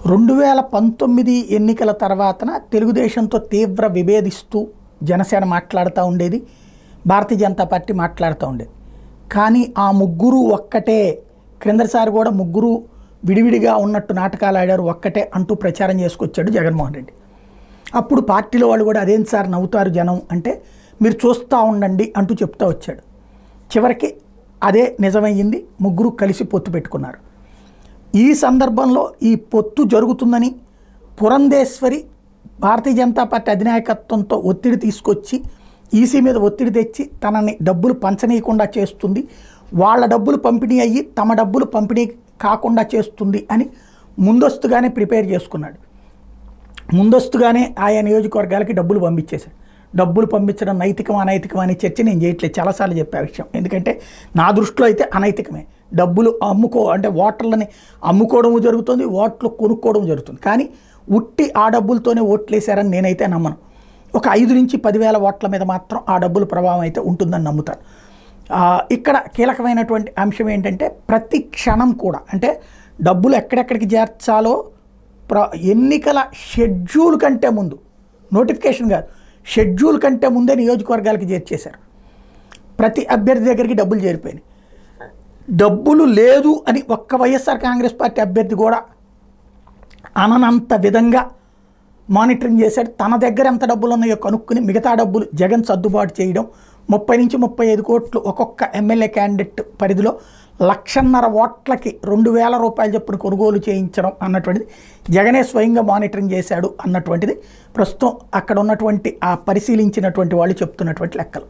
2019 ఎన్నికల తర్వాతన తెలుగుదేశంతో తీవ్ర విభేదిస్తూ జనసేన మాట్లాడుతూ ఉండేది, భారతీయ జనతా పార్టీ మాట్లాడుతూ ఉండేది. కానీ ఆ ముగ్గురు ఒక్కటే, క్రిందసారి కూడా ముగ్గురు విడివిడిగా ఉన్నట్టు నాటకాలు ఆడారు, ఒక్కటే అంటూ ప్రచారం చేసుకొచ్చాడు జగన్మోహన్ రెడ్డి. అప్పుడు పార్టీలో వాళ్ళు కూడా అదేం సార్ నవ్వుతారు జనం అంటే, మీరు చూస్తూ ఉండండి అంటూ చెప్తూ వచ్చాడు. చివరికి అదే నిజమయ్యింది, ముగ్గురు కలిసి పొత్తు పెట్టుకున్నారు. ఈ సందర్భంలో ఈ పొత్తు జరుగుతుందని పురంధేశ్వరి భారతీయ జనతా పార్టీ అధినాయకత్వంతో ఒత్తిడి తీసుకొచ్చి ఈసీ మీద ఒత్తిడి తెచ్చి తనని డబ్బులు పంచనీయకుండా చేస్తుంది, వాళ్ళ డబ్బులు పంపిణీ అయ్యి తమ డబ్బులు పంపిణీ కాకుండా చేస్తుంది అని ముందస్తుగానే ప్రిపేర్ చేసుకున్నాడు. ముందస్తుగానే ఆయా నియోజకవర్గాలకి డబ్బులు పంపించేశాడు. డబ్బులు పంపించడం నైతికం అనైతికం అనే చర్చ నేను చేయట్లేదు, చాలాసార్లు చెప్పే విషయం. ఎందుకంటే నా దృష్టిలో అయితే అనైతికమే. డబ్బులు అంటే ఓటర్లని అమ్ముకోవడం జరుగుతుంది, ఓట్లు కొనుక్కోవడం జరుగుతుంది. కానీ ఉట్టి ఆ డబ్బులతోనే ఓట్లు వేశారని నేనైతే నమ్మను. ఒక 5 నుంచి 10,000 ఓట్ల మీద మాత్రం ఆ డబ్బుల ప్రభావం అయితే ఉంటుందని నమ్ముతాను. ఇక్కడ కీలకమైనటువంటి అంశం ఏంటంటే ప్రతి క్షణం కూడా, అంటే డబ్బులు ఎక్కడెక్కడికి చేర్చాలో ఎన్నికల షెడ్యూల్ కంటే ముందు, నోటిఫికేషన్ కాదు, షెడ్యూల్ కంటే ముందే నియోజకవర్గాలకి చేర్చేశారు. ప్రతి అభ్యర్థి దగ్గరికి డబ్బులు చేరిపోయినాయి. డబ్బులు లేదు అని ఒక్క వైఎస్ఆర్ కాంగ్రెస్ పార్టీ అభ్యర్థి కూడా అననంత విధంగా మానిటరింగ్ చేశాడు. తన దగ్గర ఎంత డబ్బులు ఉన్నాయో కనుక్కుని మిగతా డబ్బులు జగన్ సర్దుబాటు చేయడం, 30 నుంచి 35 కోట్లు ఒక్కొక్క ఎమ్మెల్యే క్యాండిడేట్ పరిధిలో 1,50,000 ఓట్లకి 2,000 రూపాయలు చొప్పున కొనుగోలు చేయించడం అన్నటువంటిది జగనే స్వయంగా మానిటరింగ్ చేశాడు అన్నటువంటిది ప్రస్తుతం అక్కడ ఉన్నటువంటి ఆ పరిశీలించినటువంటి వాళ్ళు చెప్తున్నటువంటి లెక్కలు.